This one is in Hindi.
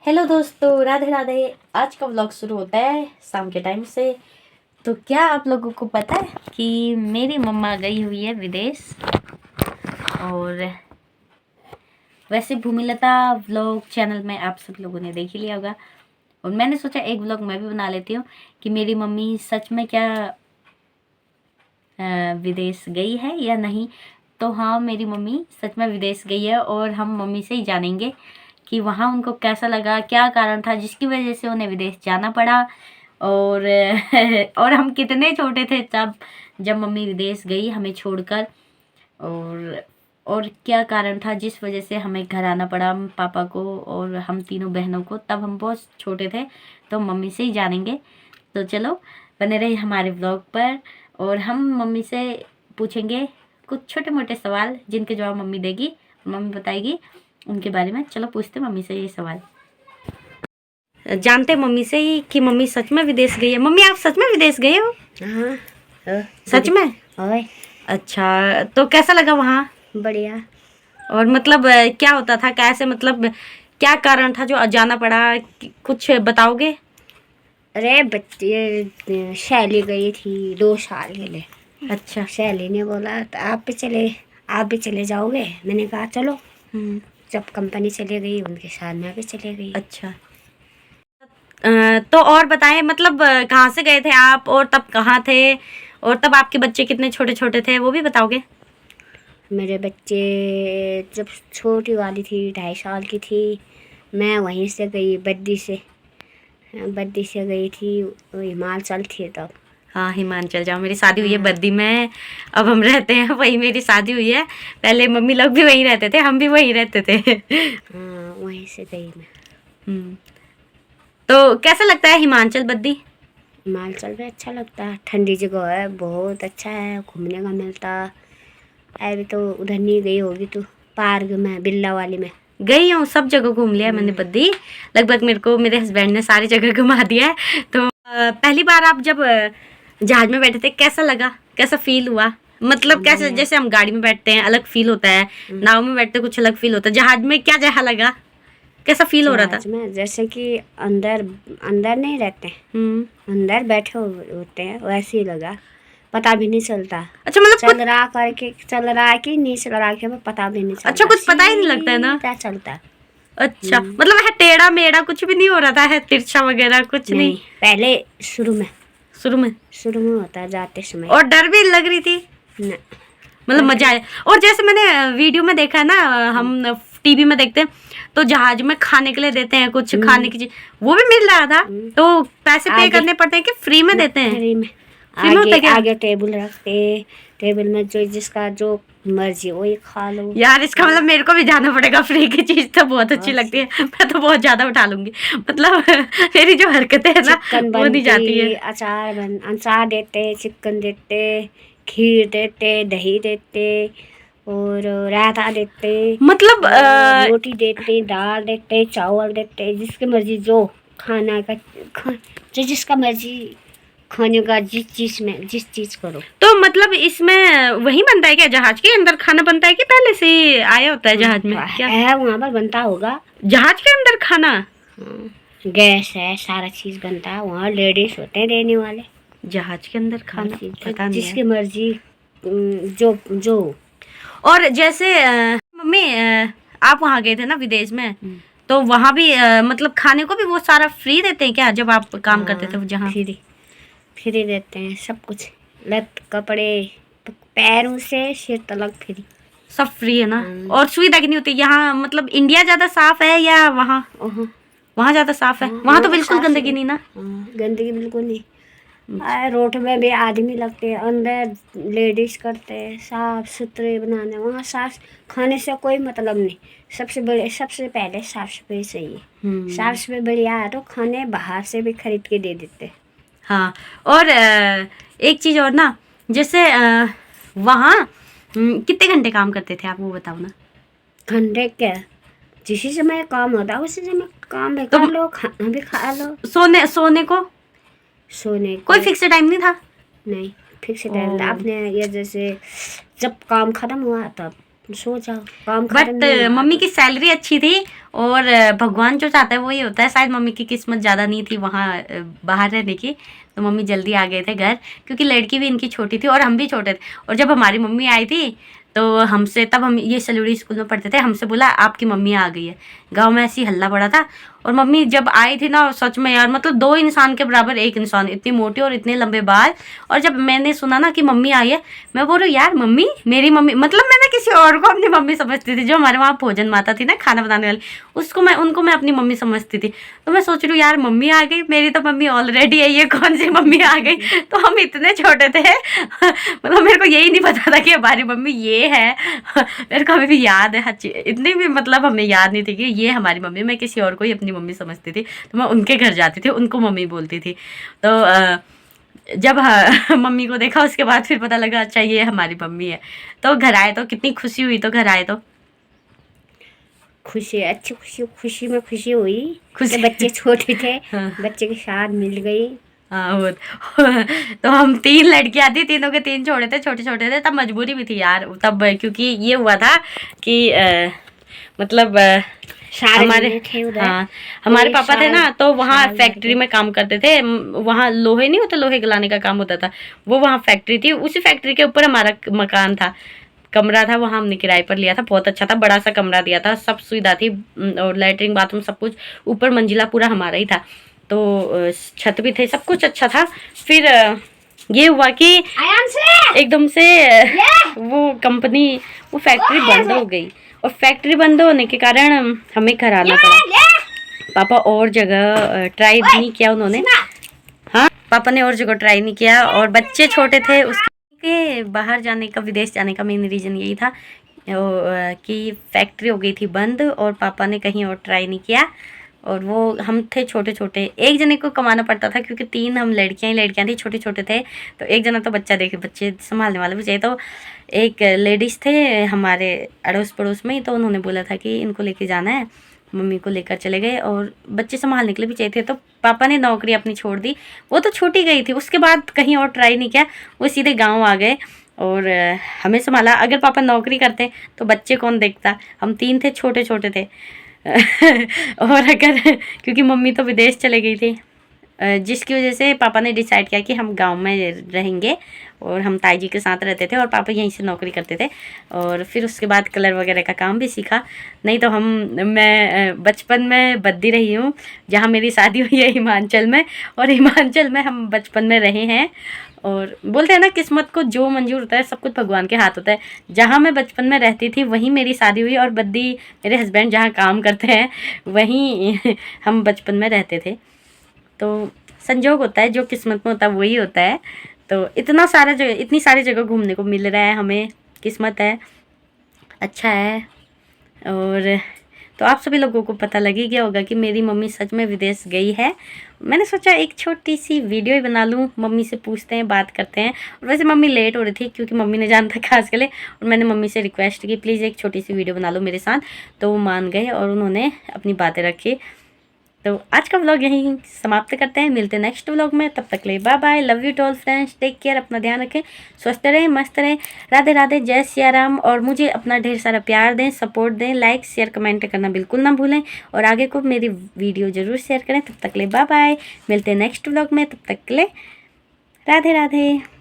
हेलो दोस्तों, राधे राधे। आज का व्लॉग शुरू होता है शाम के टाइम से। तो क्या आप लोगों को पता है कि मेरी मम्मा गई हुई है विदेश। और वैसे भूमिलता व्लॉग चैनल में आप सब लोगों ने देख ही लिया होगा, और मैंने सोचा एक व्लॉग मैं भी बना लेती हूँ कि मेरी मम्मी सच में क्या विदेश गई है या नहीं। तो हाँ, मेरी मम्मी सच में विदेश गई है, और हम मम्मी से ही जानेंगे कि वहाँ उनको कैसा लगा, क्या कारण था जिसकी वजह से उन्हें विदेश जाना पड़ा। और और हम कितने छोटे थे तब जब मम्मी विदेश गई हमें छोड़कर, और क्या कारण था जिस वजह से हमें घर आना पड़ा, पापा को और हम तीनों बहनों को। तब हम बहुत छोटे थे, तो मम्मी से ही जानेंगे। तो चलो बने रहे हमारे व्लॉग पर, और हम मम्मी से पूछेंगे कुछ छोटे मोटे सवाल जिनके जवाब मम्मी देगी, मम्मी बताएगी उनके बारे में। चलो पूछते मम्मी से ये सवाल। जानते मम्मी से ही कि मम्मी सच में विदेश गई है। मम्मी, आप सच में विदेश गए हो? हाँ। सच में? ओए, अच्छा, तो कैसा लगा वहाँ? बढ़िया। और मतलब क्या होता था, कैसे, मतलब क्या कारण था जो जाना पड़ा, कुछ बताओगे? अरे बच्चे, शैली गई थी 2 साल के लिए। अच्छा। शैली ने बोला तो आप भी चले जाओगे। मैंने कहा चलो। जब कंपनी चले गई उनके साथ मैं भी चले गई। अच्छा। तो और बताएं, मतलब कहाँ से गए थे आप, और तब कहाँ थे, और तब आपके बच्चे कितने छोटे छोटे थे, वो भी बताओगे? मेरे बच्चे जब छोटी वाली थी 2.5 साल की थी, मैं वहीं से गई बद्दी से गई थी। वो हिमाचल थी तब। हाँ, हिमाचल जाओ। मेरी शादी हुई है बद्दी में, अब हम रहते हैं वहीं, मेरी शादी हुई है। पहले मम्मी लोग भी वहीं रहते थे, हम भी वहीं रहते थे। हाँ, वहीं से गई मैं। तो कैसा लगता है हिमाचल, बद्दी? हिमाचल भी अच्छा लगता है, ठंडी जगह है, बहुत अच्छा है, घूमने का मिलता। अभी तो उधर नहीं गई होगी तो पार्क में, बिल्ला वाली में गई हूँ, सब जगह घूम लिया है मैंने बद्दी। लगभग मेरे हस्बैंड ने सारी जगह घुमा दिया है। तो पहली बार आप जब जहाज में बैठे थे कैसा लगा, कैसा फील हुआ? मतलब कैसे, जैसे हम गाड़ी में बैठते हैं अलग फील होता है, नाव में बैठते कुछ अलग फील होता है, जहाज में क्या जैसा लगा, कैसा फील हो रहा था? जहाज में जैसे कि अंदर नहीं रहते, अंदर बैठे होते हैं, वैसे ही लगा। पता भी नहीं चलता। अच्छा, मतलब चल रहा है कि नहीं चल रहा है, हमें पता भी नहीं चलता। अच्छा, कुछ पता ही नहीं लगता है ना? क्या चलता है। अच्छा, मतलब है टेढ़ा मेढ़ा कुछ भी नहीं हो रहा था, है तिरछा वगैरह कुछ नहीं? पहले शुरू में होता है जाते समय। और डर भी लग रही थी ना, मतलब मजा आया। और जैसे मैंने वीडियो में देखा है ना, हम टीवी में देखते हैं तो जहाज में खाने के लिए देते हैं कुछ खाने की चीज, वो भी मिल रहा था। तो पैसे पे करने पड़ते हैं कि फ्री में देते हैं? फ्री में। आगे टेबल रखते, टेबल में जो जिसका जो मर्जी वही खा लो। यार, इसका मतलब मेरे को भी जाना पड़ेगा। फ्री की चीज तो बहुत अच्छी लगती है, मैं तो बहुत ज्यादा उठा लूंगी। मतलब मेरी जो हरकतें है ना वो नहीं जाती है। अचार देते, चिकन देते, खीर देते, दही देते, और रायता देते, मतलब रोटी देते, दाल देते, चावल देते, जिसकी मर्जी जो खाना का जो जिसका मर्जी खाने का, जिस चीज करो। तो मतलब इसमें वही बनता है क्या, जहाज के अंदर खाना बनता है कि पहले से ही आया होता है जहाज में? क्या है वहाँ पर बनता होगा जहाज के अंदर खाना? गैस है, सारा चीज बनता है वहाँ, लेडीज होते हैं देने वाले। जहाज के अंदर खाना पता नहीं, जिसकी मर्जी जो। और जैसे मम्मी, आप वहाँ गए थे ना विदेश में, तो वहाँ भी मतलब खाने को भी वो सारा फ्री देते हैं क्या जब आप काम करते थे जहाँ? फ्री देते हैं सब कुछ, लत कपड़े पैरों से सिर तक फ्री, सब फ्री है ना? और सुविधा की नहीं होती यहाँ? मतलब इंडिया ज्यादा साफ है या वहाँ? वहाँ ज्यादा साफ है। वहाँ तो बिल्कुल गंदगी नहीं ना? गंदगी बिल्कुल नहीं। रोड में भी आदमी लगते हैं, अंदर लेडीज करते हैं, साफ सुथरे बनाने। वहाँ साफ खाने से कोई मतलब नहीं, सबसे पहले साफ सफाई चाहिए। साफ सफाई बढ़िया है तो खाने बाहर से भी खरीद के दे देते। हाँ, और एक चीज और ना, जैसे वहाँ कितने घंटे काम करते थे आप, वो बताओ ना। घंटे क्या, जिस समय काम होता है उसी समय काम भी कर लो, खाना भी खा लो। सोने को कोई फिक्स टाइम नहीं था? नहीं, फिक्स टाइम था। आपने ये जैसे जब काम खत्म हुआ तब सो जाओ, काम बट खत्म नहीं हुआ मम्मी तो। की सैलरी अच्छी थी और भगवान जो चाहता है वही होता है। शायद मम्मी की किस्मत ज़्यादा नहीं थी वहाँ बाहर रहने की, तो मम्मी जल्दी आ गए थे घर, क्योंकि लड़की भी इनकी छोटी थी और हम भी छोटे थे। और जब हमारी मम्मी आई थी तो हमसे, तब हम ये सलूड़ी स्कूल में पढ़ते थे, हमसे बोला आपकी मम्मी आ गई है। गाँव में ऐसी हल्ला पड़ा था। और मम्मी जब आई थी ना, सच में यार, मतलब 2 इंसान के बराबर एक इंसान, इतनी मोटी और इतने लंबे बाल। और जब मैंने सुना ना कि मम्मी आई है, मैं बोल रही हूँ यार मम्मी, मेरी मम्मी, मतलब मैंने किसी और को अपनी मम्मी समझती थी। जो हमारे वहाँ भोजन माता थी ना, खाना बनाने वाली, उनको मैं अपनी मम्मी समझती थी। तो मैं सोच रही हूँ यार मम्मी आ गई, मेरी तो मम्मी ऑलरेडी है, ये कौन सी मम्मी आ गई। तो हम इतने छोटे थे मतलब मेरे को यही नहीं पता था कि हमारी मम्मी ये है। मेरे को अभी भी याद है, इतनी भी मतलब हमें याद नहीं थी कि ये हमारी मम्मी। मैं किसी और को ही अपनी मम्मी समझती थी, तो मैं उनके घर जाती थी, उनको मम्मी बोलती थी। तो जब मम्मी को देखा उसके बाद फिर पता लगा अच्छा ये हमारी मम्मी है। तो घर आए तो कितनी खुशी हुई, तो घर आए तो खुशी, अच्छी खुशी में खुशी हुई खुशी। कि बच्चे छोटे थे, हाँ। बच्चे के साथ मिल गई। हाँ वो तो हम 3 लड़कियां थी, तीनों के 3 छोटे थे, छोटे छोटे थे। तब मजबूरी भी थी यार तब, क्योंकि ये हुआ था कि मतलब हमारे, थे उधर। हाँ हमारे पापा थे ना, तो वहाँ साल भर फैक्ट्री में काम करते थे। वहाँ लोहे नहीं होता, लोहे गलाने का काम होता था, वो वहाँ फैक्ट्री थी। उसी फैक्ट्री के ऊपर हमारा मकान था, कमरा था, वहाँ हमने किराए पर लिया था। बहुत अच्छा था, बड़ा सा कमरा दिया था, सब सुविधा थी, और लैट्रिन बाथरूम सब कुछ, ऊपर मंजिला पूरा हमारा ही था। तो छत भी थे, सब कुछ अच्छा था। फिर ये हुआ कि एकदम से वो कंपनी, वो फैक्ट्री बंद हो गई। और फैक्ट्री बंद होने के कारण हमें घर आना पड़ा। पापा और जगह ट्राई नहीं किया उन्होंने, हाँ पापा ने और जगह ट्राई नहीं किया, और बच्चे छोटे थे। उसके बाहर जाने का, विदेश जाने का मेन रीज़न यही था कि फैक्ट्री हो गई थी बंद, और पापा ने कहीं और ट्राई नहीं किया। और वो हम थे छोटे छोटे, एक जने को कमाना पड़ता था, क्योंकि 3 हम लड़कियां थी, छोटे छोटे थे। तो एक जना तो बच्चे संभालने वाला भी चाहिए। तो एक लेडीज़ थे हमारे अड़ोस पड़ोस में ही, तो उन्होंने बोला था कि इनको लेके जाना है, मम्मी को लेकर चले गए, और बच्चे संभालने के लिए भी चाहिए थे। तो पापा ने नौकरी अपनी छोड़ दी, वो तो छूटी गई थी। उसके बाद कहीं और ट्राई नहीं किया, वो सीधे गाँव आ गए और हमें संभाला। अगर पापा नौकरी करते तो बच्चे कौन देखता, हम 3 थे, छोटे छोटे थे। और अगर, क्योंकि मम्मी तो विदेश चले गई थी, जिसकी वजह से पापा ने डिसाइड किया कि हम गांव में रहेंगे, और हम ताई जी के साथ रहते थे, और पापा यहीं से नौकरी करते थे। और फिर उसके बाद कलर वगैरह का काम भी सीखा। नहीं तो मैं बचपन में बद्दी रही हूँ, जहाँ मेरी शादी हुई है हिमाचल में, और हिमाचल में हम बचपन में रहे हैं। और बोलते हैं ना, किस्मत को जो मंजूर होता है सब कुछ भगवान के हाथ होता है। जहाँ मैं बचपन में रहती थी वहीं मेरी शादी हुई, और बद्दी मेरे हस्बैंड जहाँ काम करते हैं वहीं हम बचपन में रहते थे। तो संजोग होता है, जो किस्मत में होता है वही होता है। तो इतनी सारी जगह घूमने को मिल रहा है हमें, किस्मत है, अच्छा है। और तो आप सभी लोगों को पता लग ही गया होगा कि मेरी मम्मी सच में विदेश गई है। मैंने सोचा एक छोटी सी वीडियो ही बना लूँ, मम्मी से पूछते हैं, बात करते हैं। और वैसे मम्मी लेट हो रही थी, क्योंकि मम्मी ने जाना था खास के लिए, और मैंने मम्मी से रिक्वेस्ट की प्लीज़ एक छोटी सी वीडियो बना लो मेरे साथ। तो वो मान गए और उन्होंने अपनी बातें रखी। तो आज का व्लॉग यहीं समाप्त करते हैं, मिलते हैं नेक्स्ट व्लॉग में। तब तक ले bye bye, love you to all friends, take care, अपना ध्यान रखें, स्वस्थ रहें, मस्त रहें, राधे राधे, जय सिया राम। और मुझे अपना ढेर सारा प्यार दें, सपोर्ट दें, लाइक शेयर कमेंट करना बिल्कुल ना भूलें, और आगे को मेरी वीडियो ज़रूर शेयर करें। तब तक ले बाय बाय, मिलते हैं नेक्स्ट व्लॉग में, तब तक ले राधे राधे।